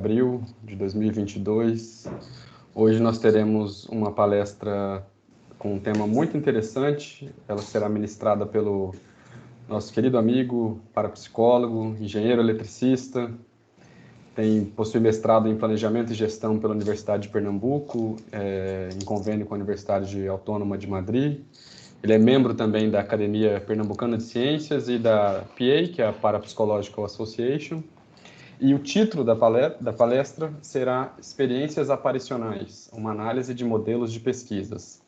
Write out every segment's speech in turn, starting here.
Abril de 2022. Hoje nós teremos uma palestra com um tema muito interessante. Ela será ministrada pelo nosso querido amigo, parapsicólogo, engenheiro eletricista, possui mestrado em Planejamento e Gestão pela Universidade de Pernambuco, em convênio com a Universidade Autônoma de Madrid. Ele é membro também da Academia Pernambucana de Ciências e da PA, que é a Parapsychological Association. E o título da palestra será Experiências Aparicionais, uma análise de modelos de pesquisas.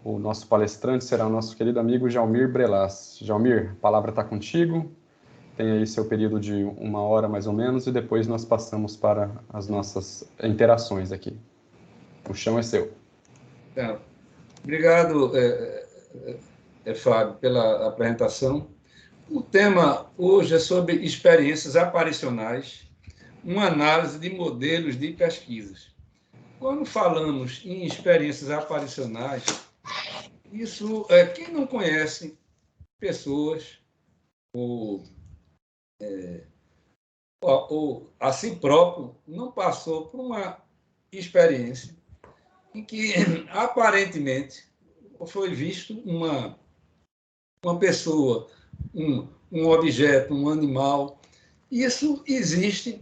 O nosso palestrante será o nosso querido amigo Jalmir Brelas. Jalmir, a palavra está contigo. Tem aí seu período de 1 hora, mais ou menos, e depois nós passamos para as nossas interações aqui. O chão é seu. Obrigado, Fábio, pela apresentação. O tema hoje é sobre experiências aparicionais, uma análise de modelos de pesquisas. Quando falamos em experiências aparicionais, isso quem não conhece pessoas ou a si próprio não passou por uma experiência em que aparentemente foi visto uma pessoa, um objeto, um animal. Isso existe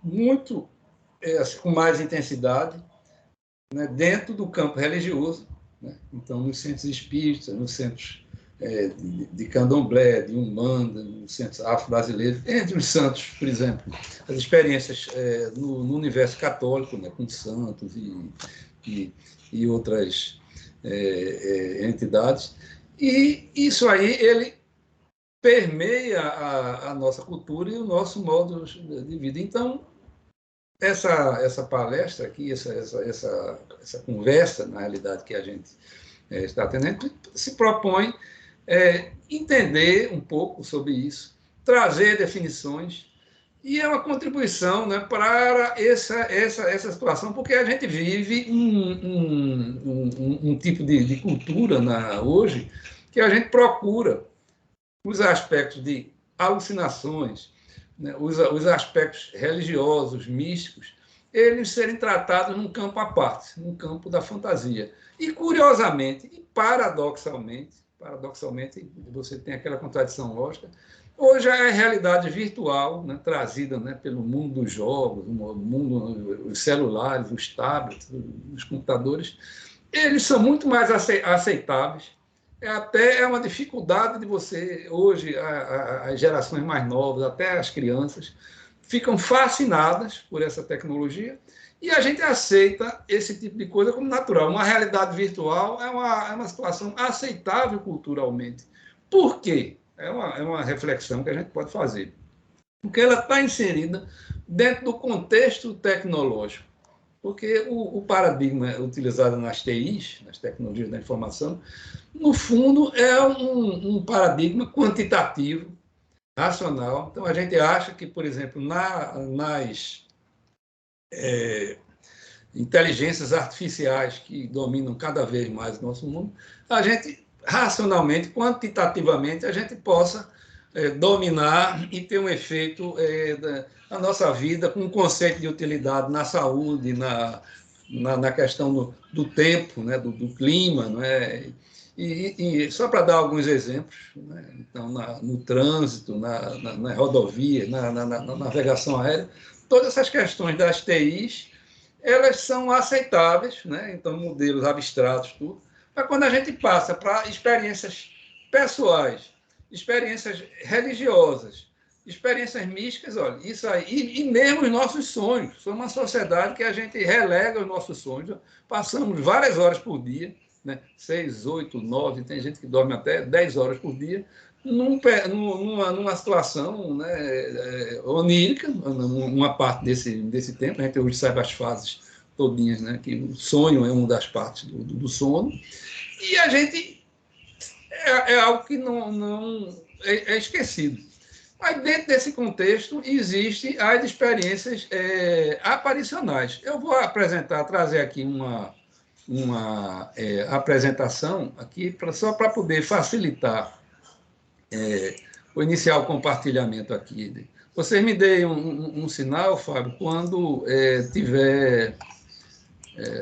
muito com mais intensidade, né, dentro do campo religioso, né? Então, nos centros espíritas, nos centros de candomblé, de umbanda, nos centros afro-brasileiros, entre os santos, por exemplo, as experiências no universo católico, né, com santos e outras entidades. E isso aí, ele permeia a nossa cultura e o nosso modo de vida. Então, essa palestra aqui, essa conversa, na realidade, que a gente está tendo, se propõe entender um pouco sobre isso, trazer definições, e é uma contribuição, né, para essa situação, porque a gente vive um tipo de cultura hoje que a gente procura os aspectos de alucinações, né, os aspectos religiosos, místicos, eles serem tratados num campo à parte, num campo da fantasia. E, curiosamente, e paradoxalmente, você tem aquela contradição lógica, hoje a realidade virtual, né, trazida, né, pelo mundo dos jogos, os celulares, os tablets, os computadores, eles são muito mais aceitáveis. Até é uma dificuldade de você, hoje, as gerações mais novas, até as crianças, ficam fascinadas por essa tecnologia e a gente aceita esse tipo de coisa como natural. Uma realidade virtual é uma situação aceitável culturalmente. Por quê? É uma reflexão que a gente pode fazer. Porque ela está inserida dentro do contexto tecnológico. Porque o paradigma utilizado nas TIs, nas tecnologias da informação, no fundo, é um paradigma quantitativo, racional. Então, a gente acha que, por exemplo, nas inteligências artificiais que dominam cada vez mais o nosso mundo, a gente, racionalmente, quantitativamente, a gente possa dominar e ter um efeito na nossa vida, com um conceito de utilidade na saúde, na questão do tempo, né, do clima, não é? E só para dar alguns exemplos, né? Então, no trânsito, na rodovia, na navegação aérea, todas essas questões das TIs, elas são aceitáveis, né? Então, modelos abstratos, tudo. Mas quando a gente passa para experiências pessoais, experiências religiosas, experiências místicas, olha, isso aí, e mesmo os nossos sonhos. Somos uma sociedade que a gente relega os nossos sonhos, passamos várias horas por dia, né? 6, 8, 9, tem gente que dorme até 10 horas por dia, numa situação, né, onírica, uma parte desse tempo. A gente hoje sabe as fases todinhas, né, que o sonho é uma das partes do sono, e a gente é algo que não é esquecido. Mas dentro desse contexto existem as experiências aparicionais. Eu vou trazer aqui uma apresentação aqui só para poder facilitar vou iniciar o compartilhamento aqui Vocês me deem um sinal, Fábio, quando tiver,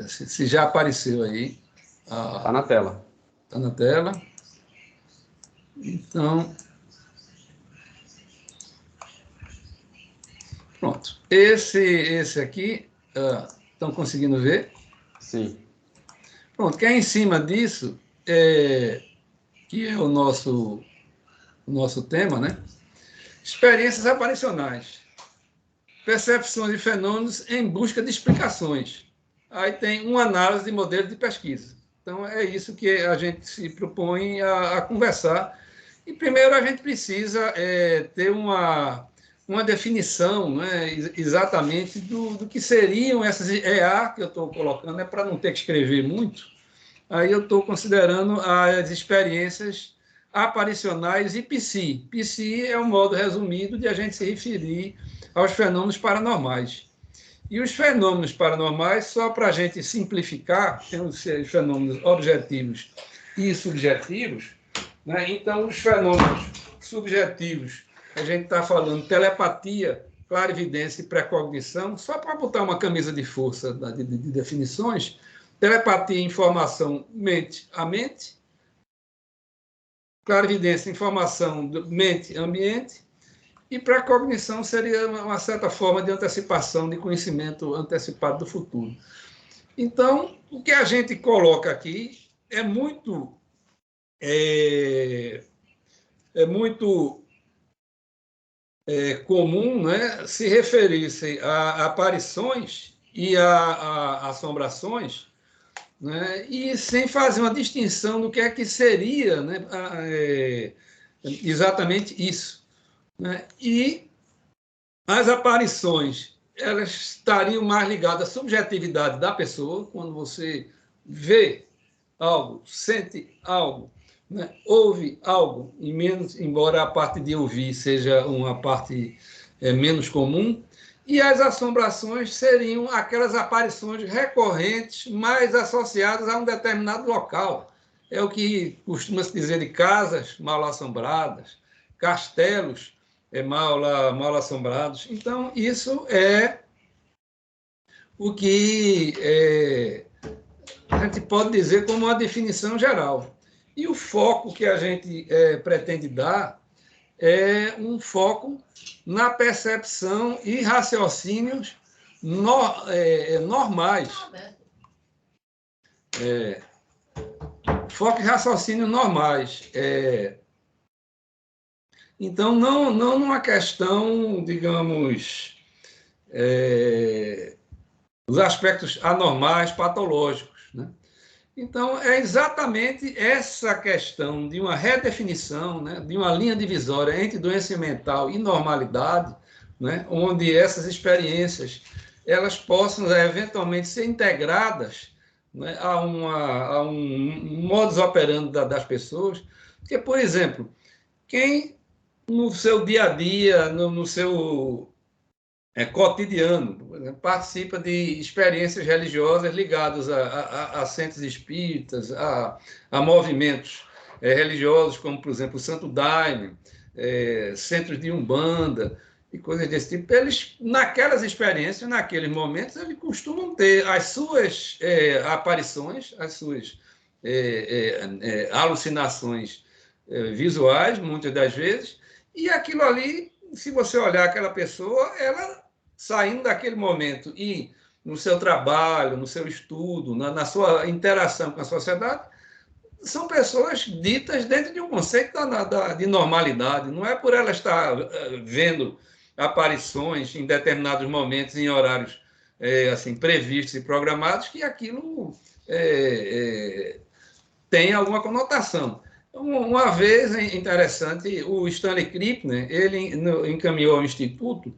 se já apareceu aí. Está na tela. Está na tela. Então, pronto. Esse aqui, estão conseguindo ver? Sim. Pronto, que é em cima disso, que é o nosso tema, né? Experiências aparicionais. Percepções de fenômenos em busca de explicações. Aí tem uma análise de modelo de pesquisa. Então, é isso que a gente se propõe a conversar. E, primeiro, a gente precisa ter uma definição, né, exatamente do que seriam essas EA que eu estou colocando, para não ter que escrever muito. Aí eu estou considerando as experiências aparicionais e psi. Psi é um modo resumido de a gente se referir aos fenômenos paranormais. E os fenômenos paranormais, só para a gente simplificar, tem os fenômenos objetivos e subjetivos, né? Então, os fenômenos subjetivos, a gente está falando telepatia, clarividência e precognição, só para botar uma camisa de força de definições. Telepatia, informação, mente a mente. Clarividência, informação, mente, ambiente. E precognição seria uma certa forma de antecipação, de conhecimento antecipado do futuro. Então, o que a gente coloca aqui é muito comum, né, se referir-se a aparições e a assombrações, né, e sem fazer uma distinção do que é que seria, né, exatamente isso. Né? E as aparições, elas estariam mais ligadas à subjetividade da pessoa, quando você vê algo, sente algo, né? Ouve algo, e menos, embora a parte de ouvir seja uma parte menos comum. E as assombrações seriam aquelas aparições recorrentes, mais associadas a um determinado local. É o que costuma-se dizer de casas mal assombradas, castelos mal assombrados. Então, isso é o que a gente pode dizer como uma definição geral. E o foco que a gente pretende dar é um foco na percepção e raciocínios normais. Foco e raciocínios normais. Então, não numa questão, digamos, dos aspectos anormais, patológicos. Né? Então, é exatamente essa questão de uma redefinição, né, de uma linha divisória entre doença mental e normalidade, né, onde essas experiências elas possam eventualmente ser integradas, né, a um modus operandi das pessoas. Porque, por exemplo, quem no seu dia a dia, no seu cotidiano, participa de experiências religiosas ligadas a centros espíritas, a movimentos religiosos, como, por exemplo, o Santo Daime, centros de Umbanda e coisas desse tipo. Eles, naquelas experiências, naqueles momentos, eles costumam ter as suas aparições, as suas alucinações visuais, muitas das vezes, e aquilo ali, se você olhar aquela pessoa, ela saindo daquele momento e no seu trabalho, no seu estudo, na sua interação com a sociedade, são pessoas ditas dentro de um conceito de normalidade. Não é por ela estar vendo aparições em determinados momentos, em horários assim, previstos e programados, que aquilo tem alguma conotação. Uma vez, interessante, o Stanley Krippner, ele encaminhou ao Instituto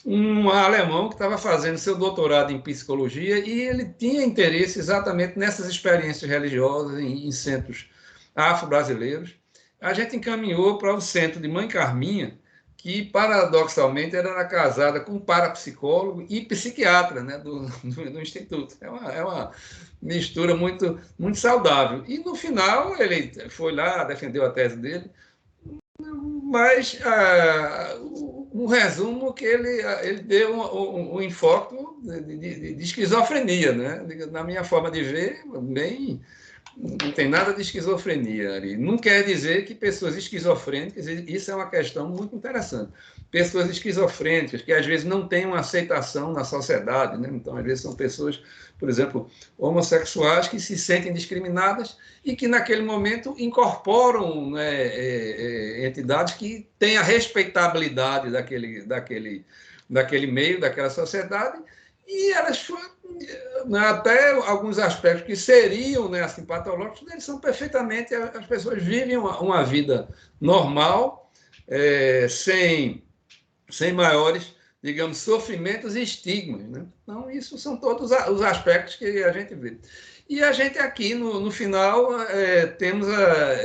um alemão que estava fazendo seu doutorado em psicologia e ele tinha interesse exatamente nessas experiências religiosas em centros afro-brasileiros. A gente encaminhou para o centro de Mãe Carminha, que, paradoxalmente, era casada com um parapsicólogo e psiquiatra, né, do Instituto. É uma mistura muito, muito saudável. E, no final, ele foi lá, defendeu a tese dele, mas um resumo que ele deu um enfoque de esquizofrenia, né? Na minha forma de ver, bem, não tem nada de esquizofrenia ali. Não quer dizer que pessoas esquizofrênicas, isso é uma questão muito interessante. Pessoas esquizofrênicas, que às vezes não têm uma aceitação na sociedade, né? Então, às vezes são pessoas, por exemplo, homossexuais que se sentem discriminadas e que naquele momento incorporam, né, entidades que têm a respeitabilidade daquele meio, daquela sociedade, e elas, até alguns aspectos que seriam, né, assim, patológicos, eles são perfeitamente, as pessoas vivem uma vida normal, sem maiores, digamos, sofrimentos e estigmas, né? Então, isso são todos os aspectos que a gente vê. E a gente aqui, no final, temos,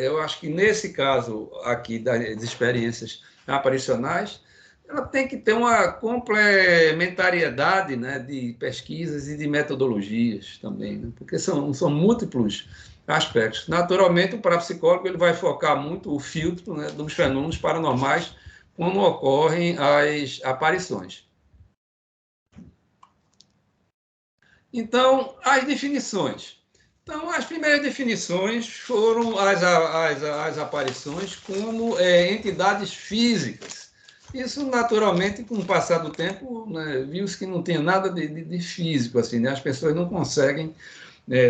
eu acho que nesse caso aqui das experiências aparicionais, ela tem que ter uma complementariedade, né, de pesquisas e de metodologias também, né? Porque são múltiplos aspectos. Naturalmente, o parapsicólogo ele vai focar muito o filtro, né, dos fenômenos paranormais quando ocorrem as aparições. Então, as definições. Então, as primeiras definições foram as aparições como entidades físicas. Isso, naturalmente, com o passar do tempo, né, viu-se que não tem nada de físico, assim, né? As pessoas não conseguem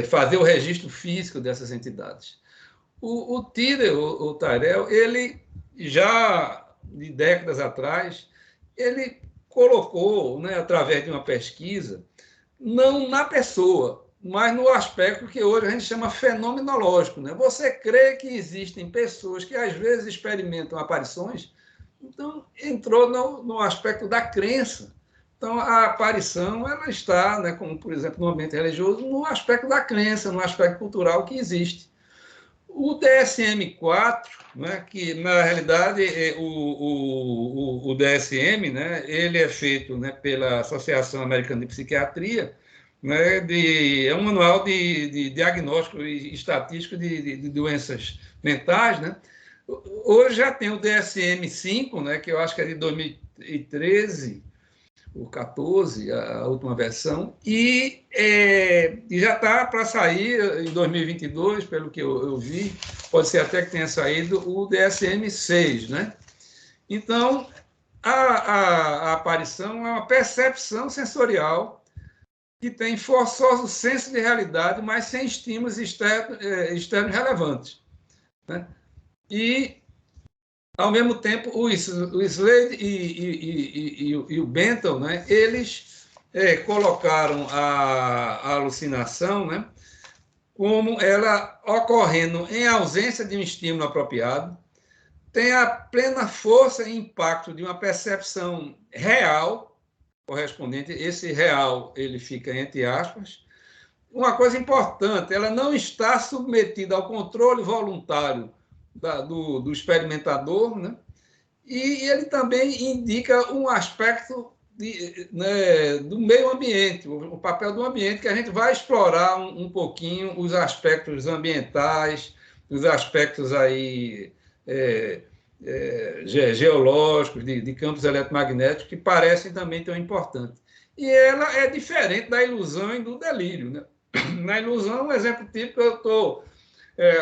fazer o registro físico dessas entidades. O Tyrrell, ele já de décadas atrás, ele colocou, né, através de uma pesquisa, não na pessoa, mas no aspecto que hoje a gente chama fenomenológico, né? Você crê que existem pessoas que às vezes experimentam aparições, então entrou no aspecto da crença. Então, a aparição ela está, né, como, por exemplo, no ambiente religioso, no aspecto da crença, no aspecto cultural que existe. O DSM-4, né, que na realidade o DSM, né, ele é feito, né, pela Associação Americana de Psiquiatria, né, é um manual de diagnóstico e estatístico de doenças mentais, né? Hoje já tem o DSM-5, né, que eu acho que é de 2013, o 14, a última versão, e já está para sair em 2022, pelo que eu vi, pode ser até que tenha saído o DSM-6, né? Então, a aparição é uma percepção sensorial que tem forçoso senso de realidade, mas sem estímulos externos relevantes, né? E ao mesmo tempo, o Slade e o Bentham, né, eles colocaram a alucinação, né, como ela ocorrendo em ausência de um estímulo apropriado, tem a plena força e impacto de uma percepção real, correspondente, esse real ele fica entre aspas. Uma coisa importante, ela não está submetida ao controle voluntário do experimentador, né? E ele também indica um aspecto né, do meio ambiente, o papel do ambiente, que a gente vai explorar um pouquinho os aspectos ambientais, os aspectos aí, geológicos, de campos eletromagnéticos, que parecem também tão importantes. E ela é diferente da ilusão e do delírio, né? Na ilusão, um exemplo típico, eu estou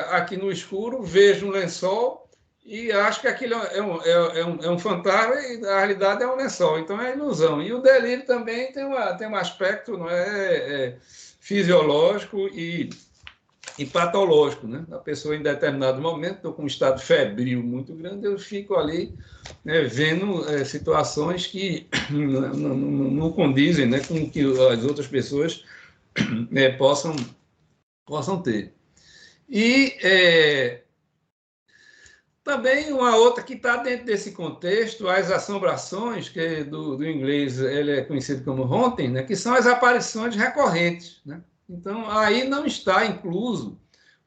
aqui no escuro, vejo um lençol e acho que aquilo é um fantasma e na realidade é um lençol, então é ilusão. E o delírio também tem um aspecto não fisiológico e patológico, né? A pessoa em determinado momento, estou com um estado febril muito grande, eu fico ali, né, vendo situações que não condizem, né, com o que as outras pessoas possam ter. E também uma outra que está dentro desse contexto, as assombrações, que do inglês ele é conhecido como haunting, né, que são as aparições recorrentes, né? Então, aí não está incluso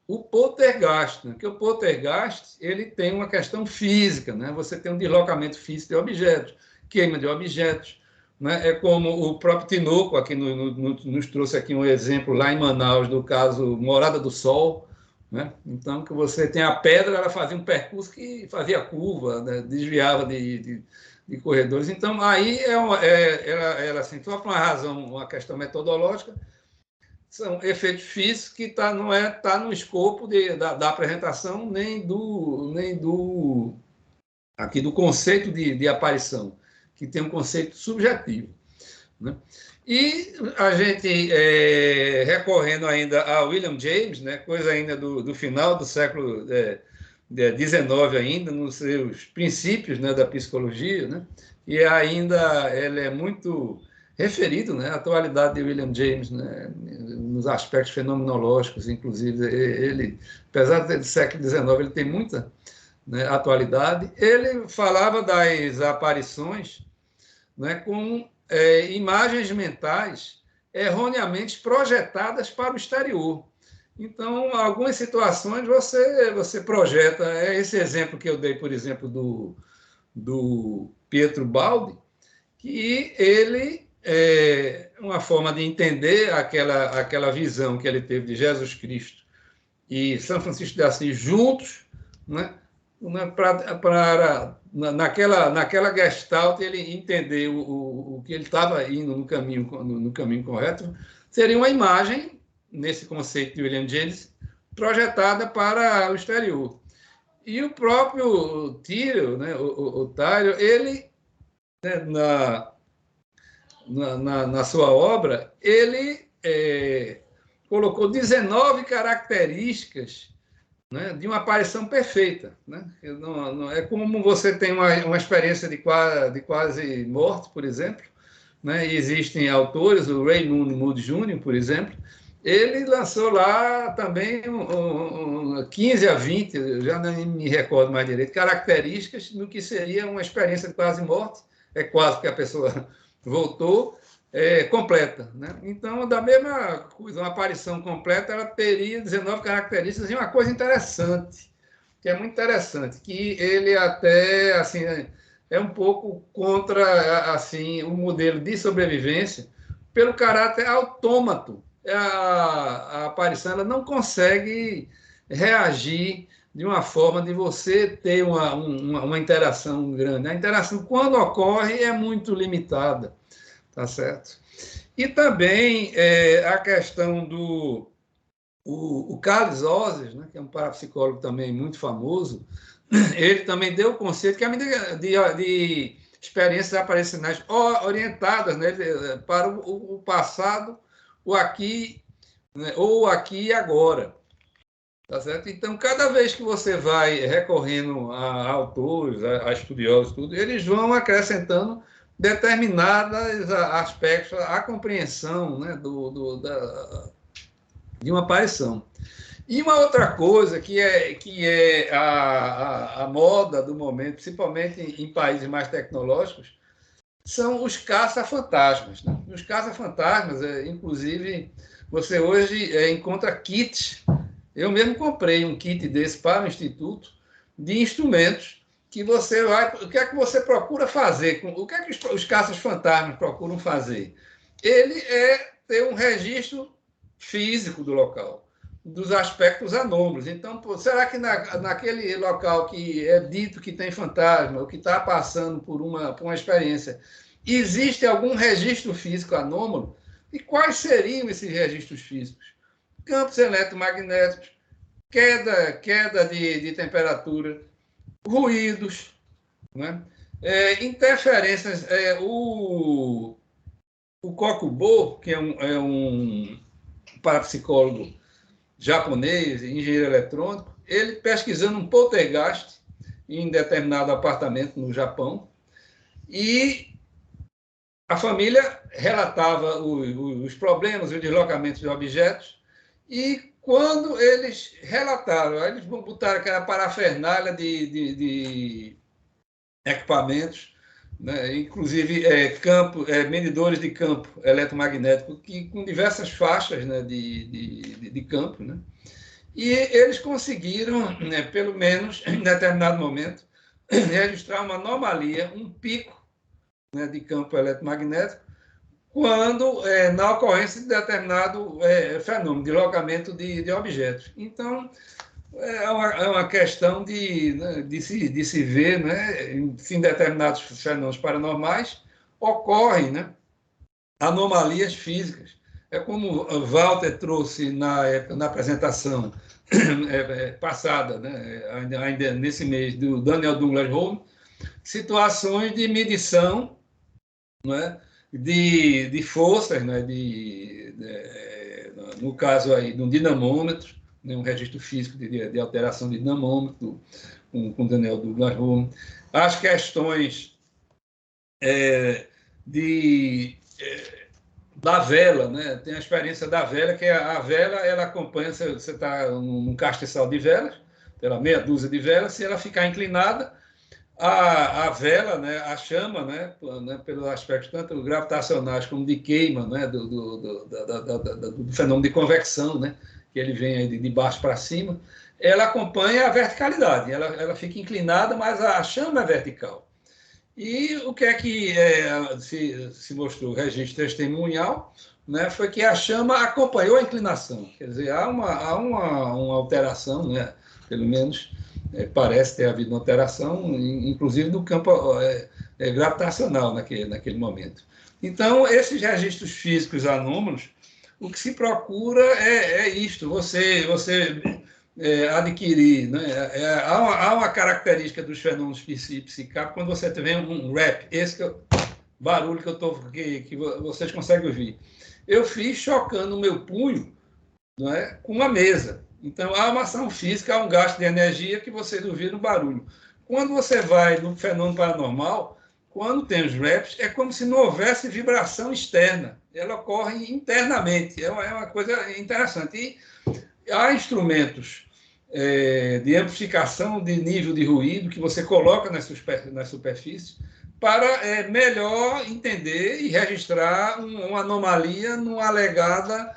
o poltergeist, né? Porque o poltergeist ele tem uma questão física, né? Você tem um deslocamento físico de objetos, queima de objetos, né? É como o próprio Tinoco aqui nos trouxe aqui um exemplo lá em Manaus do caso Morada do Sol, né? Então que você tem a pedra, ela fazia um percurso que fazia curva, né? Desviava de de corredores. Então, aí ela acentua por uma razão, uma questão metodológica, são efeitos físicos que não está no escopo da apresentação, nem do aqui do conceito de aparição, que tem um conceito subjetivo, né? E a gente, recorrendo ainda a William James, né, coisa ainda do final do século XIX ainda, nos seus princípios, né, da psicologia, né, e ainda ele é muito referido, né, à atualidade de William James, né, nos aspectos fenomenológicos, inclusive. Ele, apesar de ser do século XIX, ele tem muita, né, atualidade. Ele falava das aparições, né, com imagens mentais erroneamente projetadas para o exterior. Então, algumas situações você projeta. Esse exemplo que eu dei, por exemplo, do Pietro Baldi, que ele, uma forma de entender aquela visão que ele teve de Jesus Cristo e São Francisco de Assis juntos, né, naquela gestalt, ele entender o que ele estava indo no caminho correto, seria uma imagem, nesse conceito de William James, projetada para o exterior. E o próprio Tyrion, né, o Tyrion, ele, né, na sua obra, ele colocou 19 características, né, de uma aparição perfeita, né? Não, é como você tem uma experiência de quase morte, por exemplo, né? E existem autores, o Raymond Moody Jr., por exemplo, ele lançou lá também 15 a 20, eu já nem me recordo mais direito, características do que seria uma experiência de quase morte, quase que a pessoa voltou, completa, né? Então, da mesma coisa, uma aparição completa, ela teria 19 características. E uma coisa interessante, que é muito interessante, que ele até, assim, é um pouco contra, assim, o modelo de sobrevivência, pelo caráter autômato. A aparição, ela não consegue reagir de uma forma de você ter uma interação grande. A interação, quando ocorre, é muito limitada. Tá certo? E também a questão o Carlos Ozias, né, que é um parapsicólogo também muito famoso, ele também deu o conceito que é a medida de experiências aparicionais orientadas, né, para o passado, o aqui, né, ou aqui e agora. Tá certo? Então, cada vez que você vai recorrendo a autores, a estudiosos, tudo, eles vão acrescentando determinados aspectos à compreensão, né, de uma aparição. E uma outra coisa que é a moda do momento, principalmente em países mais tecnológicos, são os caça-fantasmas, né? Os caça-fantasmas, inclusive, você hoje encontra kits. Eu mesmo comprei um kit desse para o Instituto, de instrumentos que você vai... O que é que você procura fazer? O que é que os caças-fantasmas procuram fazer? Ele é ter um registro físico do local, dos aspectos anômalos. Então, será que naquele local que é dito que tem fantasma, ou que está passando por uma experiência, existe algum registro físico anômalo? E quais seriam esses registros físicos? Campos eletromagnéticos, queda de temperatura, ruídos, né? Interferências. O Kokubo, que é um parapsicólogo japonês, engenheiro eletrônico, ele pesquisando um poltergeist em determinado apartamento no Japão, e a família relatava os problemas, os deslocamentos de objetos, e quando eles relataram, eles botaram aquela parafernália de equipamentos, né, inclusive medidores de campo eletromagnético, com diversas faixas, né, de campo, né? E eles conseguiram, né, pelo menos em determinado momento, registrar uma anomalia, um pico, né, de campo eletromagnético, quando na ocorrência de determinado fenômeno de deslocamento de objetos. Então, É uma questão né, de se ver, né, em determinados fenômenos paranormais ocorrem, né, anomalias físicas. É como o Walter trouxe na apresentação passada, né, ainda nesse mês, do Daniel Douglas Home, situações de medição, não é, de forças, né, no caso aí, de um dinamômetro, né, um registro físico de alteração de dinamômetro, com Daniel Douglas Home. As questões da vela, né? Tem a experiência da vela, que a vela ela acompanha, você está num castiçal de velas, pela meia dúzia de velas, se ela ficar inclinada, a vela, né, a chama, né, pelos aspectos tanto gravitacionais como de queima, né, do fenômeno de convecção, né, que ele vem aí de baixo para cima, ela acompanha a verticalidade, ela fica inclinada, mas a chama é vertical. E o que é que se mostrou, o registro testemunhal, né, foi que a chama acompanhou a inclinação, quer dizer, há uma alteração, né, pelo menos parece ter havido uma alteração, inclusive do campo gravitacional naquele momento. Então, esses registros físicos anômalos, o que se procura é isto, você adquirir, né? Há uma característica dos fenômenos psicápicos quando você tem um rap, esse que barulho que vocês conseguem ouvir. Eu fiz chocando o meu punho, não é, com uma mesa. Então, há uma ação física, há um gasto de energia que vocês ouviram o barulho. Quando você vai no fenômeno paranormal, quando tem os raps, é como se não houvesse vibração externa. Ela ocorre internamente. É uma coisa interessante. E há instrumentos de amplificação de nível de ruído que você coloca nas superfícies para melhor entender e registrar uma anomalia numa alegada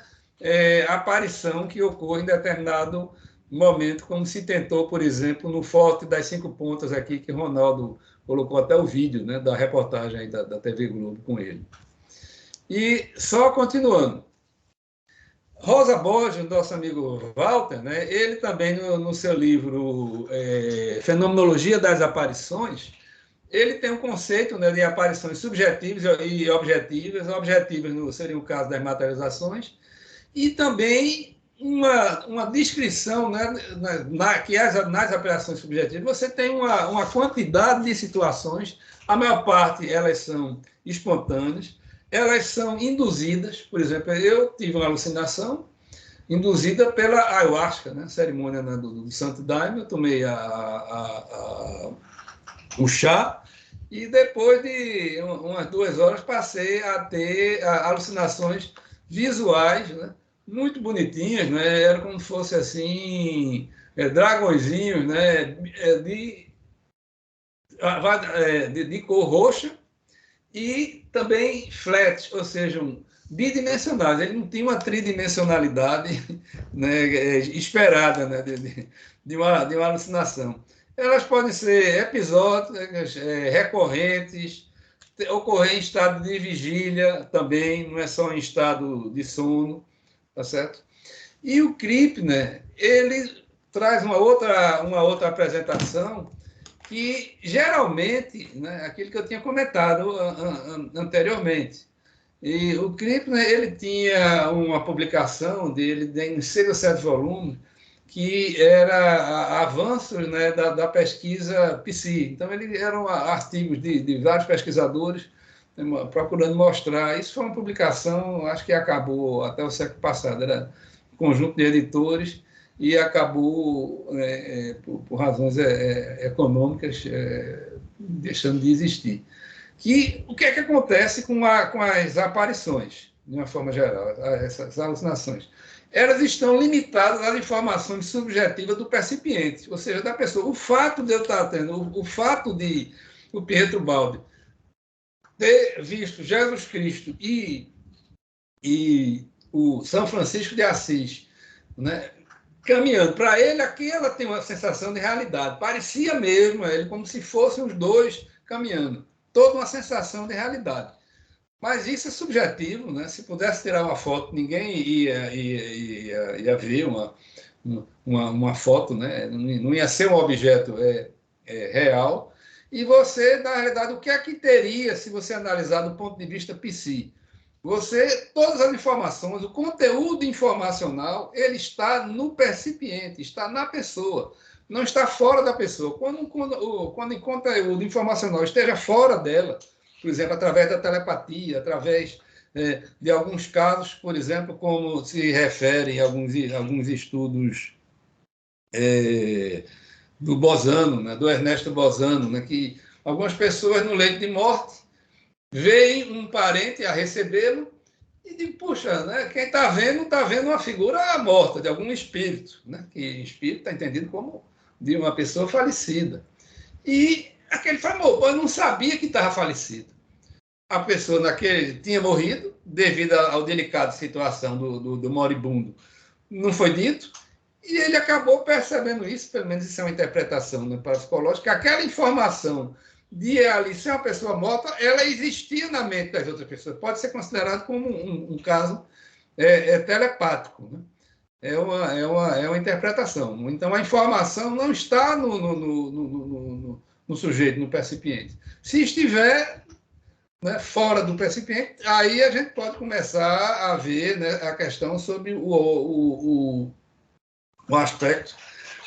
aparição que ocorre em determinado momento, como se tentou, por exemplo, no Forte das 5 Pontas aqui, que Ronaldo colocou até o vídeo, né, da reportagem aí da TV Globo com ele. E só continuando, Rosa Borges, nosso amigo Walter, né, ele também, no seu livro Fenomenologia das Aparições, ele tem um conceito, né, de aparições subjetivas e objetivas. Objetivas seria o caso das materializações, e também uma descrição, né, nas aparições subjetivas, você tem uma quantidade de situações, a maior parte elas são espontâneas, elas são induzidas. Por exemplo, eu tive uma alucinação induzida pela ayahuasca, né, cerimônia, né, do Santo Daime. Eu tomei o chá, e depois de umas 2 horas passei a ter alucinações visuais, né, muito bonitinhas, né, era como se fosse assim, dragõezinhos, né, de cor roxa, e também flats, ou seja, bidimensionais. Ele não tinha uma tridimensionalidade, né, esperada, né, de uma alucinação. Elas podem ser episódicas, recorrentes, ocorrer em estado de vigília também, não é só em estado de sono, tá certo? E o Krippner, ele traz uma outra apresentação que, geralmente, né, aquilo que eu tinha comentado anteriormente. E o Krippner, ele tinha uma publicação dele em 6 ou 7 volumes, que era avanços, né, da pesquisa psi. Então, eram artigos de vários pesquisadores, né, procurando mostrar. Isso foi uma publicação, acho que acabou até o século passado, era um conjunto de editores, e acabou, por razões econômicas, deixando de existir. O que é que acontece com as aparições, de uma forma geral, essas alucinações? Elas estão limitadas às informações subjetivas do percipiente, ou seja, da pessoa. O fato de eu estar tendo, o fato de o Pietro Baldi ter visto Jesus Cristo e o São Francisco de Assis, né, caminhando, para ele aqui, ela tem uma sensação de realidade. Parecia mesmo ele como se fossem os dois caminhando. Toda uma sensação de realidade. Mas isso é subjetivo, né? Se pudesse tirar uma foto, ninguém ia ver uma foto, né? Não ia ser um objeto real. E você, na realidade, o que é que teria, se você analisar do ponto de vista psi? Todas as informações, o conteúdo informacional, ele está no percipiente, está na pessoa, não está fora da pessoa. Quando o conteúdo informacional esteja fora dela, por exemplo, através da telepatia, através de alguns casos, por exemplo, como se refere a alguns estudos do Bosano, né, do Ernesto Bosano, né, que algumas pessoas no leito de morte veem um parente a recebê-lo e digo, puxa, né, quem está vendo uma figura morta, de algum espírito, né, que espírito está entendido como de uma pessoa falecida. E aquele famoso, eu não sabia que estava falecido. A pessoa tinha morrido devido ao delicado situação do moribundo. Não foi dito, e ele acabou percebendo isso, pelo menos isso é uma interpretação, né, parapsicológica, que aquela informação de ali ser uma pessoa morta, ela existia na mente das outras pessoas. Pode ser considerado como um caso telepático, né? É uma interpretação. Então, a informação não está no sujeito, no percipiente. Se estiver, né, fora do percipiente, aí a gente pode começar a ver, né, a questão sobre o aspecto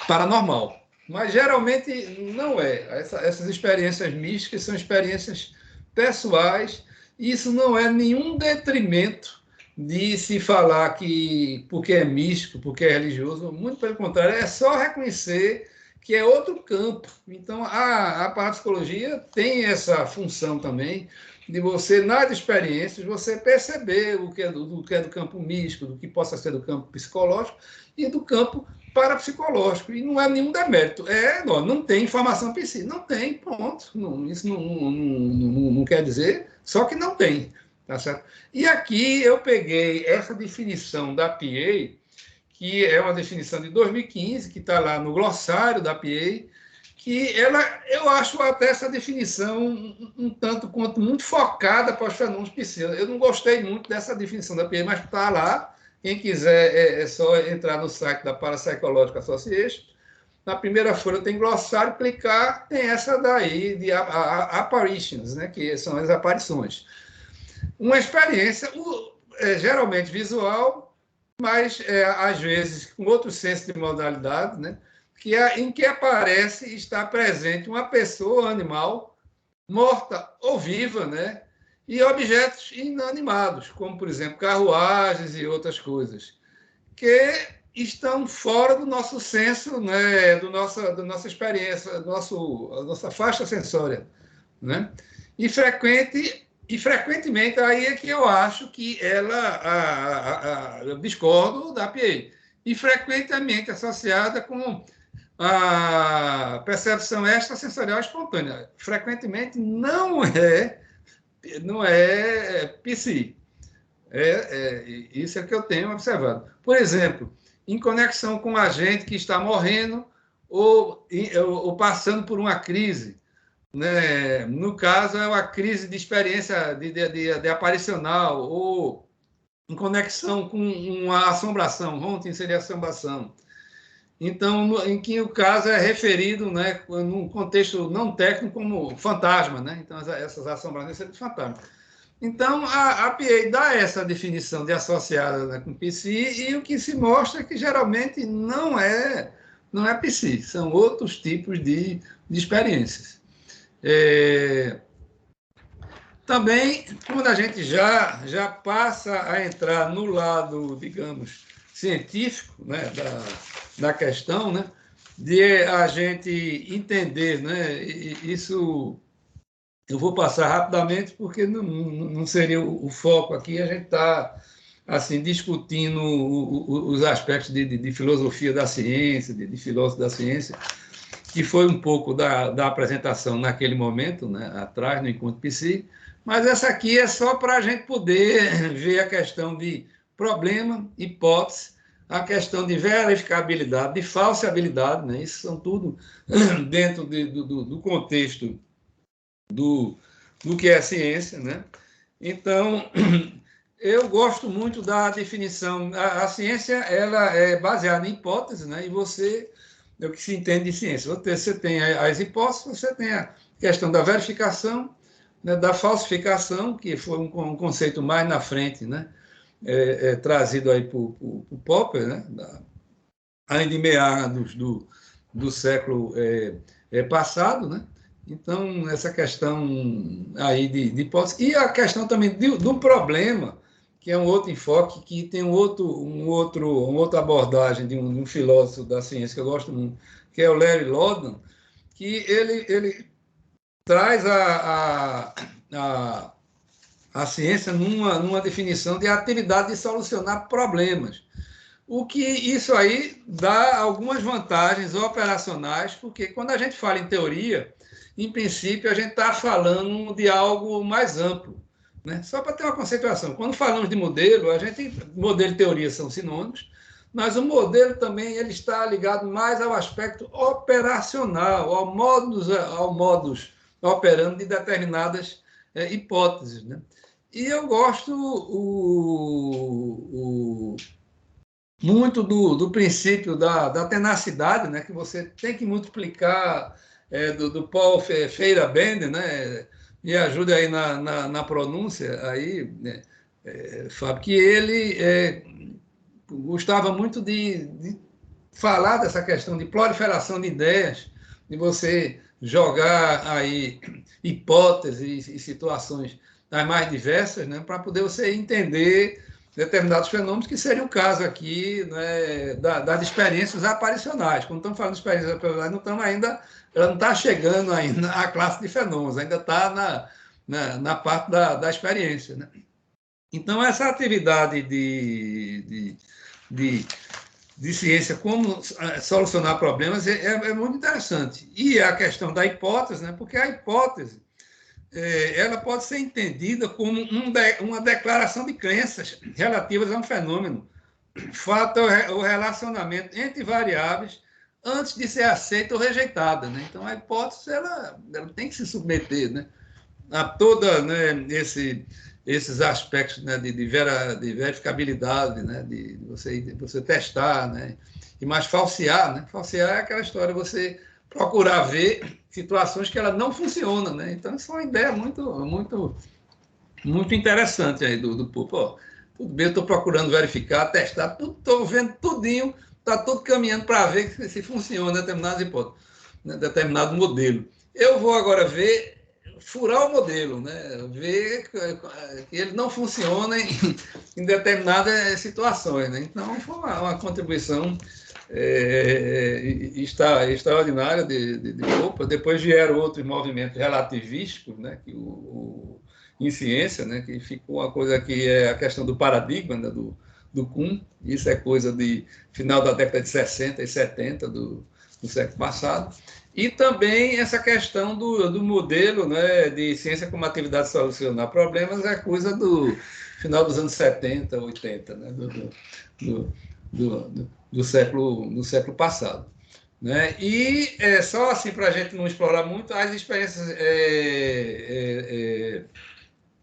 paranormal. Mas geralmente não é. Essas experiências místicas são experiências pessoais, e isso não é nenhum detrimento de se falar que porque é místico, porque é religioso, muito pelo contrário, é só reconhecer que é outro campo. Então, a parapsicologia tem essa função também de você, nas experiências, você perceber o que é do campo místico, do que possa ser do campo psicológico e do campo parapsicológico. E não é nenhum demérito. Não tem informação psi. Não tem, pronto. Isso não quer dizer, só que não tem. Tá certo? E aqui eu peguei essa definição da PA, que é uma definição de 2015, que está lá no glossário da PA, que eu acho até essa definição um tanto quanto muito focada para os fenômenos psíquicos. Eu não gostei muito dessa definição da PA, mas está lá. Quem quiser, é só entrar no site da Parapsychological Association. Na primeira folha tem glossário, clicar, tem essa daí de apparitions, né, que são as aparições. Uma experiência geralmente visual, mas às vezes com outro senso de modalidade, né, em que aparece está presente uma pessoa ou animal morta ou viva, né, e objetos inanimados, como, por exemplo, carruagens e outras coisas, que estão fora do nosso senso, né, da nossa experiência, da nossa faixa sensória, né? E frequentemente, aí é que eu acho que eu discordo da PA, e frequentemente associada com a percepção extrasensorial espontânea. Frequentemente não é psi. Isso é que eu tenho observado. Por exemplo, em conexão com a gente que está morrendo ou passando por uma crise, né? No caso, é uma crise de experiência de aparicional, ou em conexão com uma assombração. Ontem seria assombração. Então, em que o caso é referido, né, num contexto não técnico, como fantasma, né? Então, essas assombrações são de fantasma. Então, a PA dá essa definição de associada, né, com psi, e o que se mostra é que geralmente não é psi, são outros tipos de experiências. Também, quando a gente já passa a entrar no lado, digamos, científico, né, da questão, né, de a gente entender, né, isso eu vou passar rapidamente porque não seria o foco aqui, a gente está assim, discutindo os aspectos de filosofia da ciência, de filósofo da ciência, que foi um pouco da apresentação naquele momento, né, atrás, no Encontro Psi, mas essa aqui é só para a gente poder ver a questão de problema, hipótese, a questão de verificabilidade, de falseabilidade, né? Isso são tudo dentro do contexto do que é ciência, né? Então, Eu gosto muito da definição. A ciência ela é baseada em hipóteses, né? E você é o que se entende de ciência. Você tem as hipóteses, você tem a questão da verificação, né, da falsificação, que foi um conceito mais na frente, né? Trazido aí por Popper, né? Ainda em meados do século passado, né? Então, essa questão aí de hipótese, e a questão também do problema, que é um outro enfoque, que tem uma outra abordagem de um filósofo da ciência que eu gosto muito, que é o Larry Lodden, que ele traz a ciência numa definição de atividade de solucionar problemas. O que isso aí dá algumas vantagens operacionais, porque quando a gente fala em teoria, em princípio, a gente está falando de algo mais amplo. Né? Só para ter uma conceituação, quando falamos de modelo, modelo e teoria são sinônimos, mas o modelo também ele está ligado mais ao aspecto operacional, ao modus operandi de determinadas hipóteses. Né? E eu gosto muito do princípio da tenacidade, né? Que você tem que multiplicar, do Paul Feyerabend, né? Me ajude aí na pronúncia, aí, né? Fábio, que ele gostava muito de falar dessa questão de proliferação de ideias, de você jogar aí hipóteses e situações as mais diversas, né? Para poder você entender determinados fenômenos, que seria o caso aqui, né, das experiências aparicionais. Quando estamos falando de experiências aparicionais, ela não está chegando ainda à classe de fenômenos, ainda está na parte da experiência. Né? Então, essa atividade de ciência, como solucionar problemas, é muito interessante. E a questão da hipótese, né, porque a hipótese ela pode ser entendida como uma declaração de crenças relativas a um fenômeno, fato ou relacionamento entre variáveis antes de ser aceita ou rejeitada. Né? Então, a hipótese ela tem que se submeter, né, a toda, né, esses aspectos, né, de verificabilidade, né, de você testar, né, e mais falsear. Né? Falsear é aquela história, você procurar ver situações que ela não funcionam, né? Então, isso é uma ideia muito interessante aí do Popper. Tudo bem, eu estou procurando verificar, testar, estou vendo tudinho, está tudo caminhando para ver se funciona determinadas hipóteses, né, determinado modelo. Eu vou agora furar o modelo, né? Ver que ele não funciona em determinadas situações. Né? Então, foi uma contribuição extraordinária de Popper. Depois vieram outros movimentos relativísticos, né? Que em ciência, né? Que ficou uma coisa que é a questão do paradigma, né? do Kuhn. Isso é coisa de final da década de 60 e 70 do século passado. E também essa questão do modelo, né, de ciência como atividade de solucionar problemas é coisa do final dos anos 70, 80, né, do século passado. Né? E só assim, para a gente não explorar muito, as experiências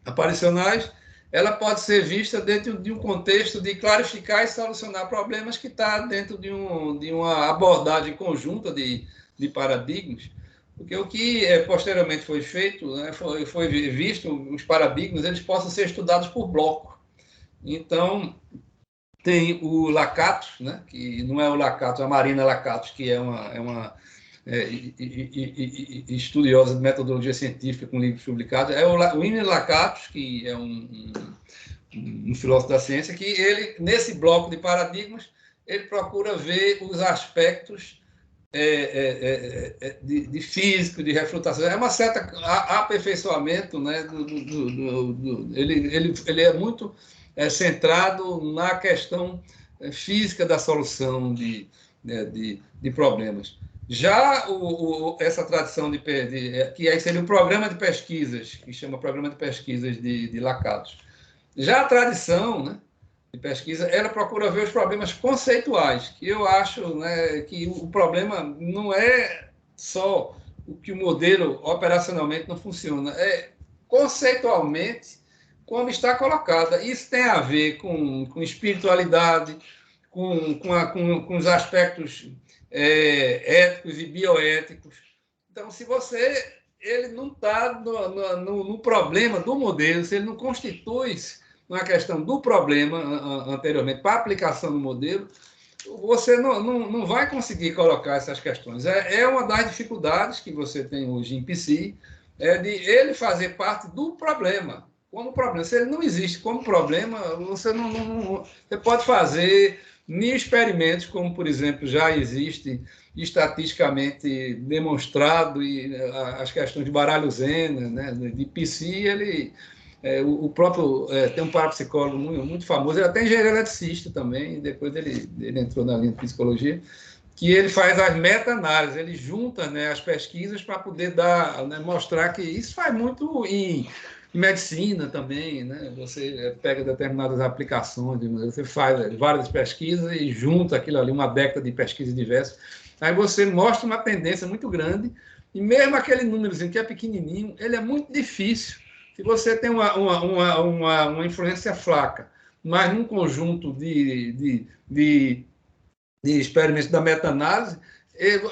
aparicionais, ela pode ser vista dentro de um contexto de clarificar e solucionar problemas que está dentro de uma abordagem conjunta de paradigmas, porque o que posteriormente foi feito, né, foi visto, os paradigmas, eles possam ser estudados por bloco. Então, tem o Lakatos, né, que não é o Lakatos, a Marina Lakatos, que é uma estudiosa de metodologia científica com livros publicados, é o Winnie Lakatos, que é um filósofo da ciência, que ele, nesse bloco de paradigmas, ele procura ver os aspectos de físico, de refutação, é uma certa aperfeiçoamento, né, ele é muito centrado na questão física da solução de problemas. Já essa tradição que seria um programa de pesquisas, que chama Programa de Pesquisas de Lakatos, já a tradição, né, de pesquisa, ela procura ver os problemas conceituais, que eu acho, né, que o problema não é só o que o modelo operacionalmente não funciona, conceitualmente como está colocada. Isso tem a ver com espiritualidade, com os aspectos éticos e bioéticos. Então, se ele não está no problema do modelo, se ele não constitui-se na questão do problema anteriormente para a aplicação do modelo, você não vai conseguir colocar essas questões. É uma das dificuldades que você tem hoje em psi, de ele fazer parte do problema, como problema. Se ele não existe como problema, você você pode fazer mil experimentos, como, por exemplo, já existe estatisticamente demonstrado, e as questões de baralho-zena, né, de psi, o próprio tem um parapsicólogo muito famoso, ele até é engenheiro eletricista também, depois ele entrou na linha de psicologia, que ele faz as meta-análises, ele junta, né, as pesquisas para poder mostrar que isso faz muito em medicina também, né? Você pega determinadas aplicações, você faz várias pesquisas e junta aquilo ali, uma década de pesquisa diversas, aí você mostra uma tendência muito grande, e mesmo aquele númerozinho que é pequenininho, ele é muito difícil. Se você tem uma influência fraca, mas num conjunto de experimentos da meta-análise,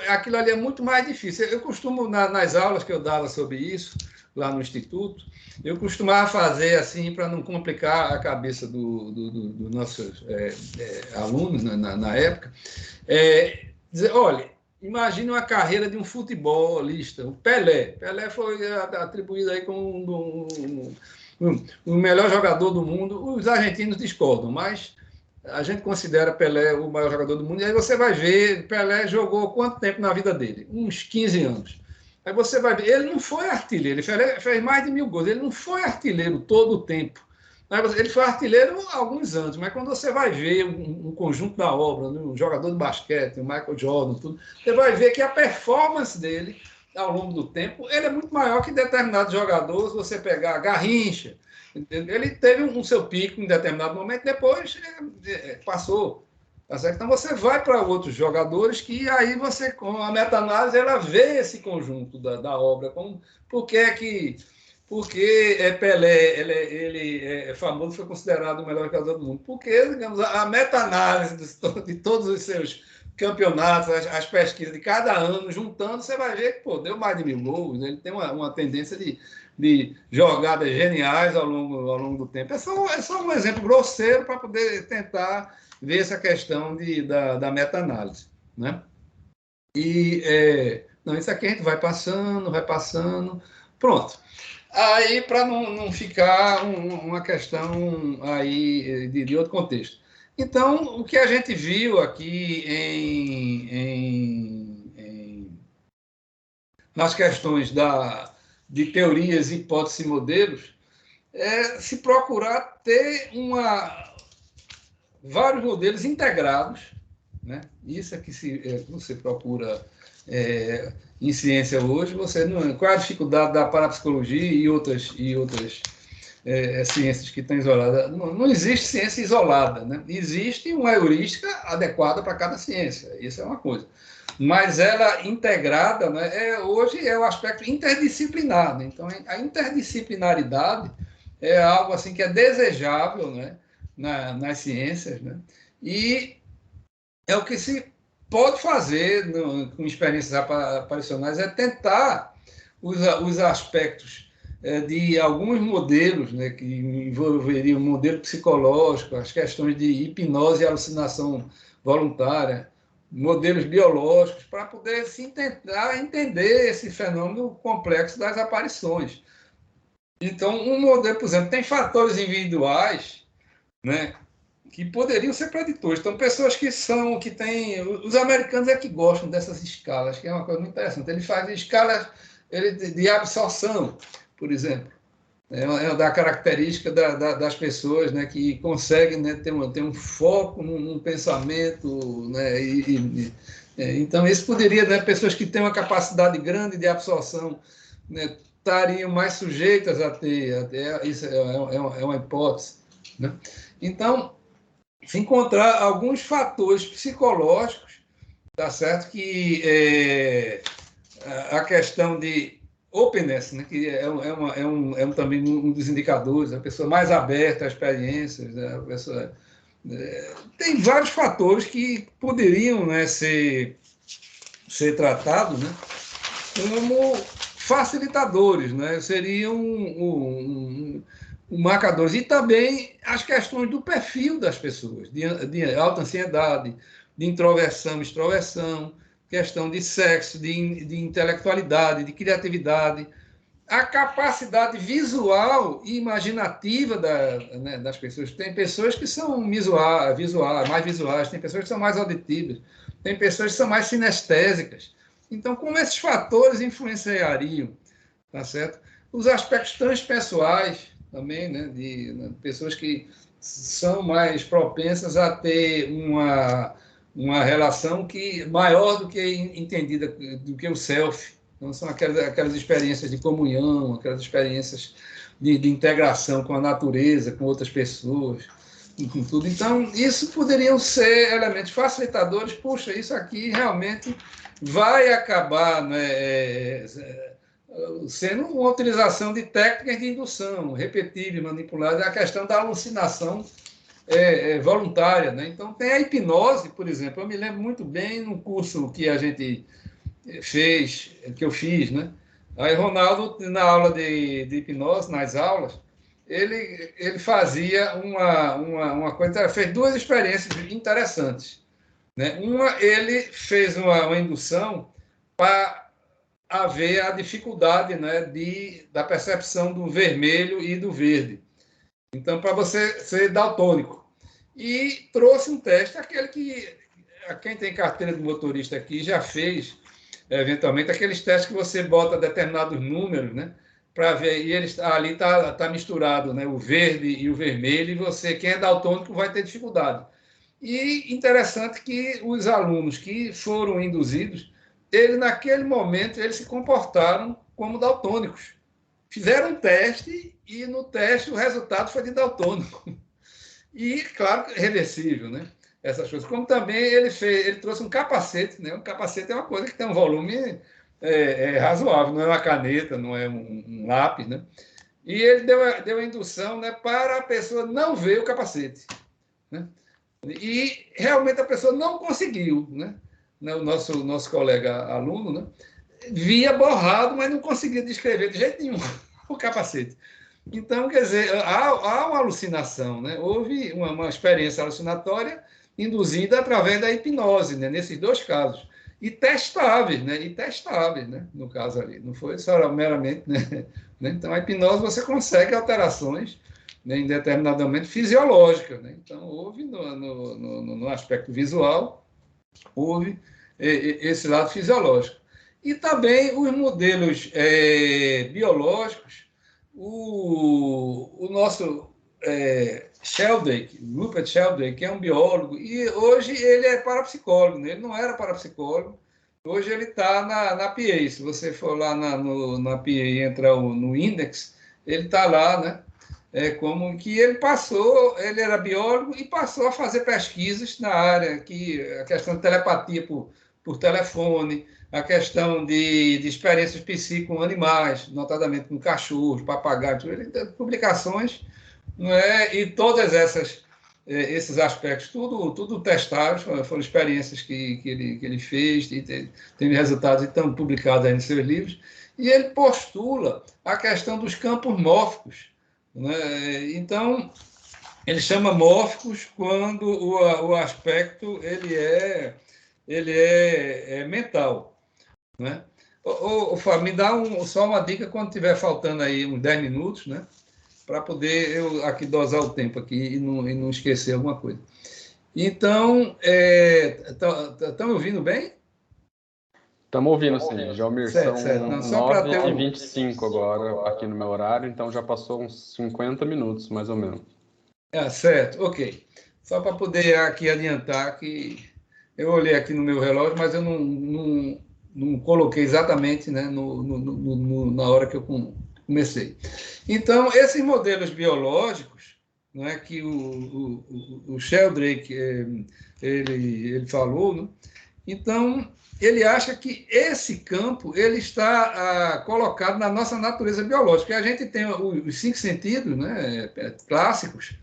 aquilo ali é muito mais difícil. Eu costumo, nas aulas que eu dava sobre isso, lá no Instituto, eu costumava fazer assim, para não complicar a cabeça dos nossos alunos na época, dizer, olha, imagine uma carreira de um futebolista, o Pelé. Pelé foi atribuído aí como o melhor jogador do mundo. Os argentinos discordam, mas a gente considera Pelé o maior jogador do mundo. E aí você vai ver, Pelé jogou quanto tempo na vida dele? Uns 15 anos. Aí você vai ver, ele não foi artilheiro, ele fez mais de 1000 gols, ele não foi artilheiro todo o tempo. Ele foi artilheiro há alguns anos, mas quando você vai ver um conjunto da obra, né, um jogador de basquete, o Michael Jordan, tudo, você vai ver que a performance dele, ao longo do tempo, ele é muito maior que determinados jogadores. Você pegar Garrincha, ele teve um seu pico em determinado momento, depois passou. Tá certo? Então você vai para outros jogadores que aí você, com a meta-análise, ela vê esse conjunto da obra. Porque Pelé ele é famoso, foi considerado o melhor jogador do mundo? Porque, digamos, a meta-análise de todos os seus campeonatos, as pesquisas de cada ano, juntando, você vai ver que deu mais de 1000 gols. Ele tem uma tendência de jogadas geniais ao longo do tempo. É só um exemplo grosseiro para poder tentar ver essa questão da meta-análise, né? Não, isso aqui a gente vai passando, pronto. Aí, para não ficar uma questão aí de outro contexto. Então, o que a gente viu aqui nas questões de teorias, hipóteses e modelos, é se procurar ter vários modelos integrados, né? Isso é que você procura em ciência hoje. Qual é a dificuldade da parapsicologia e outras ciências que estão isoladas? Não existe ciência isolada, né? Existe uma heurística adequada para cada ciência, isso é uma coisa. Mas ela integrada, né, hoje é o aspecto interdisciplinar, né? Então, a interdisciplinaridade é algo assim que é desejável, né, nas ciências, né? E é o que se pode fazer com experiências aparicionais, é tentar os aspectos de alguns modelos, né, que envolveriam o modelo psicológico, as questões de hipnose e alucinação voluntária, modelos biológicos, para poder tentar entender esse fenômeno complexo das aparições. Então, um modelo, por exemplo, tem fatores individuais, né, que poderiam ser preditores. Então, pessoas que têm... Os americanos é que gostam dessas escalas, que é uma coisa muito interessante. Eles fazem escalas de absorção, por exemplo. É da característica das pessoas, né, que conseguem, né, ter um foco num pensamento, né, então, isso poderia, né, pessoas que têm uma capacidade grande de absorção, né, estariam mais sujeitas a ter isso é uma hipótese, né? Então, se encontrar alguns fatores psicológicos, tá certo? Que a questão de openness, né, que também um dos indicadores, a pessoa mais aberta a experiências, né, a pessoa, tem vários fatores que poderiam, né, ser tratados, né, como facilitadores, né, seriam marcadores. E também as questões do perfil das pessoas, de alta ansiedade, de introversão, extroversão, questão de sexo, de intelectualidade, de criatividade, a capacidade visual e imaginativa das pessoas. Tem pessoas que são mais visuais, tem pessoas que são mais auditivas, tem pessoas que são mais sinestésicas. Então, como esses fatores influenciariam, tá certo? Os aspectos transpessoais também, né, de pessoas que são mais propensas a ter uma relação maior do que entendida, do que o self. Então, são aquelas experiências de comunhão, aquelas experiências de integração com a natureza, com outras pessoas, com tudo. Então, isso poderiam ser elementos facilitadores. Puxa, isso aqui realmente vai acabar, né, sendo uma utilização de técnicas de indução, repetíveis, manipuladas, a questão da alucinação voluntária, né? Então, tem a hipnose, por exemplo. Eu me lembro muito bem no curso que a gente fez, que eu fiz, né? Aí, Ronaldo, na aula de hipnose, nas aulas, ele fazia uma coisa, fez duas experiências interessantes, né? Uma, ele fez uma indução para haver a dificuldade, né, da percepção do vermelho e do verde. Então, para você ser daltônico. E trouxe um teste, aquele que quem tem carteira de motorista aqui já fez, eventualmente, aqueles testes que você bota determinados números, né, para ver, e eles, ali está misturado, né, o verde e o vermelho, e você, quem é daltônico, vai ter dificuldade. E interessante que os alunos que foram induzidos, naquele momento, eles se comportaram como daltônicos. Fizeram um teste e, no teste, o resultado foi de daltônico. E, claro, reversível, né? Essas coisas. Como também ele trouxe um capacete, né? Um capacete é uma coisa que tem um volume razoável, não é uma caneta, não é um lápis, né? E ele deu a indução, né, para a pessoa não ver o capacete, né? E realmente a pessoa não conseguiu, né? O nosso colega aluno, né, via borrado, mas não conseguia descrever de jeito nenhum o capacete. Então, quer dizer, há uma alucinação, né? Houve uma experiência alucinatória induzida através da hipnose, né? Nesses dois casos. E testáveis, né? No caso ali. Não foi só meramente, né? Então, a hipnose você consegue alterações, né, indeterminadamente fisiológicas, né? Então, houve no aspecto visual, houve esse lado fisiológico. E também os modelos biológicos, o nosso Sheldrake, Rupert Sheldrake, que é um biólogo, e hoje ele é parapsicólogo, né? Ele não era parapsicólogo, hoje ele está na PA. Se você for lá na PA e entrar no Index, ele está lá, né? Como que ele era biólogo e passou a fazer pesquisas na área, a questão de telepatia por telefone, a questão de experiências psíquicas com animais, notadamente com cachorros, papagaios, ele tem publicações, não é? E todas esses aspectos, tudo testados, foram experiências que ele fez, e tem resultados e estão publicados aí nos seus livros, e ele postula a questão dos campos mórficos, né? Então, ele chama mórficos quando o aspecto ele é mental, né? Fábio, me dá só uma dica quando estiver faltando aí uns 10 minutos, né? Para poder eu aqui dosar o tempo aqui e não esquecer alguma coisa. Então, estão me ouvindo bem? Estamos ouvindo, sim. Jalmir, certo, são certo. Não, só para ter 9h25 agora, aqui no meu horário, então já passou uns 50 minutos, mais ou menos. Certo, ok. Só para poder aqui adiantar que eu olhei aqui no meu relógio, mas eu não coloquei exatamente, né, na hora que eu comecei. Então, esses modelos biológicos, né, que o Sheldrake ele falou, né, Então, ele acha que esse campo ele está colocado na nossa natureza biológica. A gente tem os 5 sentidos, né, clássicos,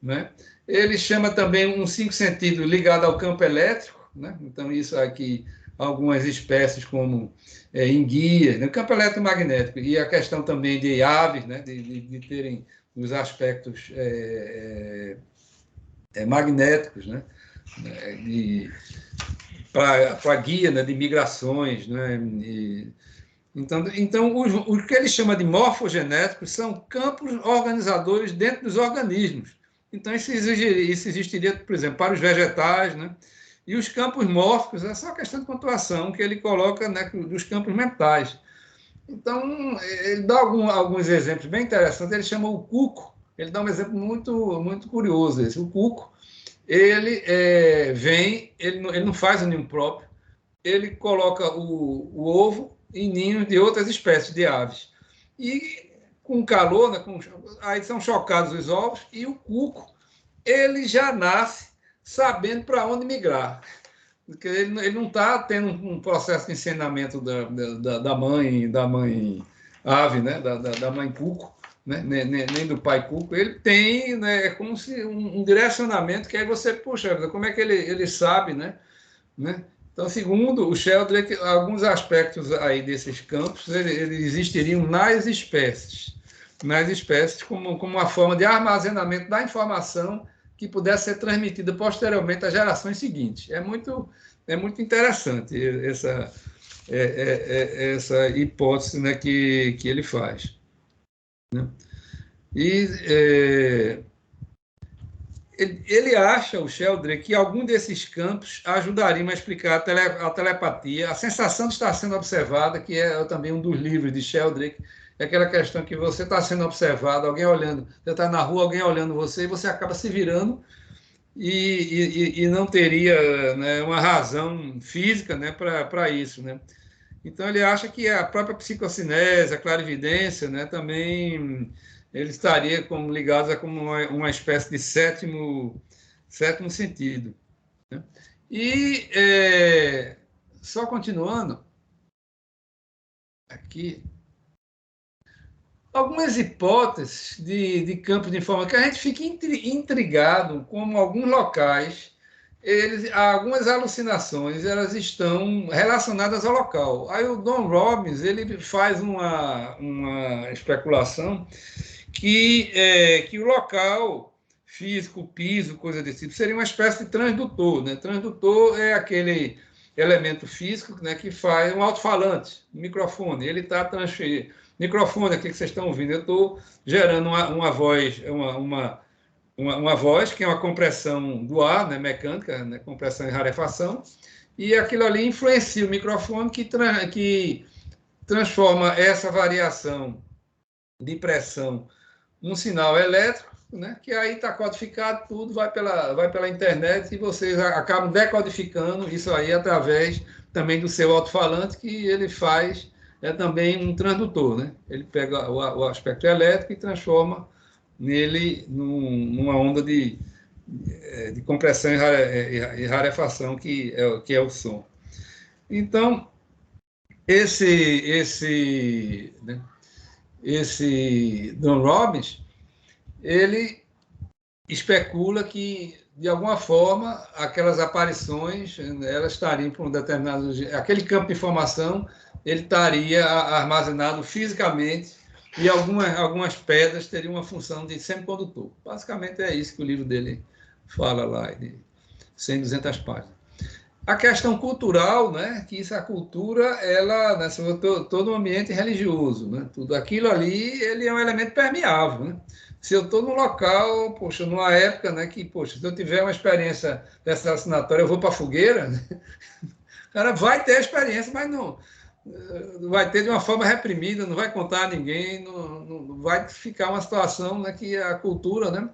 né? Ele chama também um 5 sentidos ligado ao campo elétrico, né? Então, isso aqui, algumas espécies como enguias, né? O campo eletromagnético, e a questão também de aves, né? de terem os aspectos magnéticos, né? Para guia, né? de migrações, né? Então o que ele chama de morfogenéticos são campos organizadores dentro dos organismos. Então, isso existiria, por exemplo, para os vegetais, né? E os campos mórficos é só questão de pontuação que ele coloca, né, dos campos mentais. Então, ele dá alguns exemplos bem interessantes. Ele chama o cuco, ele dá um exemplo muito, muito curioso. Esse. O cuco, ele ele não faz o ninho próprio, ele coloca o ovo em ninhos de outras espécies de aves. E com calor, né, aí são chocados os ovos e o cuco ele já nasce sabendo para onde migrar. Porque ele não está tendo um processo de ensinamento da mãe ave, né, da mãe cuco, né, nem do pai cuco. Ele tem, né, como se um direcionamento que aí você, puxa, como é que ele sabe, né? Então, segundo o Sheldrake, alguns aspectos aí desses campos eles existiriam nas espécies como uma forma de armazenamento da informação que pudesse ser transmitida posteriormente às gerações seguintes. É muito interessante essa hipótese, né, que ele faz. Né? E ele acha, o Sheldrake, que algum desses campos ajudariam a explicar a telepatia, a sensação de estar sendo observada, que é também um dos livros de Sheldrake, é aquela questão que você está sendo observado, alguém olhando, você está na rua, alguém olhando você, e você acaba se virando e não teria, né, uma razão física, né, para isso. Né? Então, ele acha que a própria psicocinese, a clarividência, né, também ele estaria ligado a como uma espécie de sétimo sentido. Né? E, só continuando, aqui, algumas hipóteses de campos de informação, que a gente fica intrigado como alguns locais, algumas alucinações, elas estão relacionadas ao local. Aí o Don Robbins, ele faz uma especulação que o local físico, o piso, coisa desse tipo, seria uma espécie de transdutor. Né? Transdutor é aquele elemento físico, né, que faz um alto-falante, um microfone. Ele está transferindo. Microfone, aqui que vocês estão ouvindo, eu estou gerando uma voz, uma voz que é uma compressão do ar, né, mecânica, né, compressão e rarefação, e aquilo ali influencia o microfone que transforma essa variação de pressão num sinal elétrico, né, que aí está codificado, tudo vai pela internet e vocês acabam decodificando isso aí através também do seu alto-falante, que ele faz também um transdutor. Né? Ele pega o aspecto elétrico e transforma nele numa onda de compressão e rarefação, que é o som. Então, esse Don Robbins, ele especula que, de alguma forma, aquelas aparições, elas estariam por um determinado... Aquele campo de informação, ele estaria armazenado fisicamente e algumas pedras teriam uma função de semicondutor. Basicamente é isso que o livro dele fala lá, de 100, 200 páginas. A questão cultural, né, que a cultura, ela, né, todo um ambiente religioso, né, tudo aquilo ali, ele é um elemento permeável, né? Se eu estou num local, poxa, numa época, né, que, poxa, se eu tiver uma experiência dessa assinatória, eu vou para a fogueira, né? O cara vai ter a experiência, mas não vai ter de uma forma reprimida, não vai contar a ninguém, não vai ficar uma situação, né, que a cultura, né,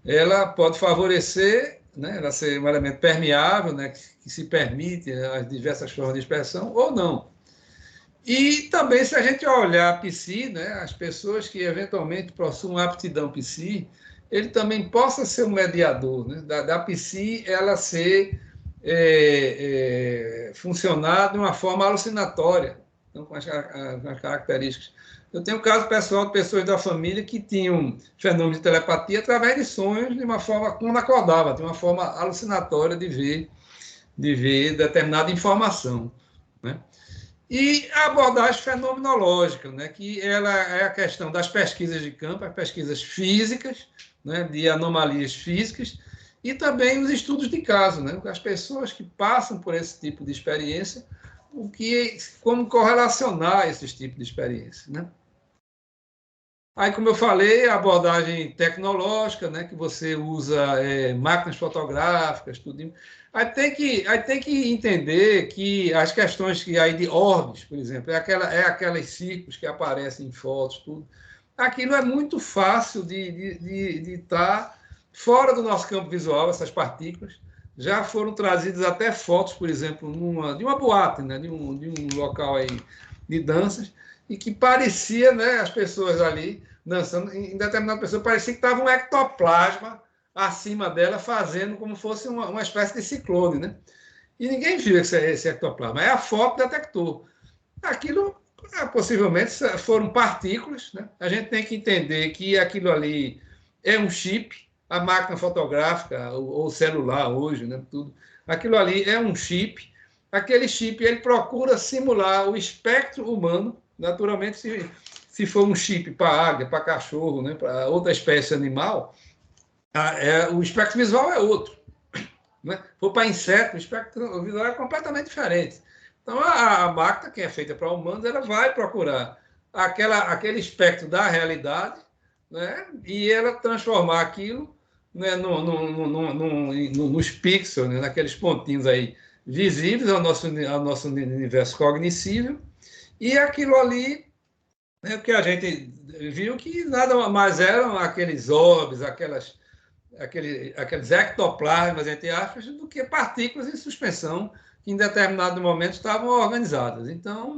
ela pode favorecer, né, ela ser um elemento permeável, né, que se permite as diversas formas de expressão, ou não. E também, se a gente olhar a psi, né, as pessoas que eventualmente possuem aptidão psi, ele também possa ser um mediador, né, da psi ela ser funcionar de uma forma alucinatória, então, com as características. Eu tenho um caso pessoal de pessoas da família que tinham fenômeno de telepatia através de sonhos, de uma forma, quando acordava, de uma forma alucinatória de ver determinada informação, né? E a abordagem fenomenológica, né, que ela é a questão das pesquisas de campo, as pesquisas físicas, né, de anomalias físicas, e também os estudos de caso, né, as pessoas que passam por esse tipo de experiência, como correlacionar esses tipos de experiência, né? Aí, como eu falei, a abordagem tecnológica, né, que você usa máquinas fotográficas, tudo. Aí tem que entender que as questões que aí de orbes, por exemplo, aquelas círculos que aparecem em fotos, tudo. Aquilo é muito fácil de estar fora do nosso campo visual, essas partículas. Já foram trazidas até fotos, por exemplo, de uma boate, né, de um local aí de danças, e que parecia, né, as pessoas ali dançando, em determinada pessoa parecia que estava um ectoplasma acima dela, fazendo como fosse uma espécie de ciclone, né? E ninguém viu esse ectoplasma. Aí a foto detectou. Aquilo, possivelmente, foram partículas, né? A gente tem que entender que aquilo ali é um chip, a máquina fotográfica ou celular hoje, né? Tudo. Aquilo ali é um chip. Aquele chip ele procura simular o espectro humano. Naturalmente, se for um chip para águia, para cachorro, né? Para outra espécie animal, o espectro visual é outro. Né? Se for para inseto, o espectro visual é completamente diferente. Então, a máquina, que é feita para humanos, ela vai procurar aquele espectro da realidade, né? E ela transformar aquilo, né, nos pixels, né, naqueles pontinhos aí visíveis ao nosso universo cognoscível, e aquilo ali é o que a gente viu que nada mais eram aqueles orbes, aqueles ectoplasmas, entre aspas, do que partículas em suspensão que em determinado momento estavam organizadas. Então,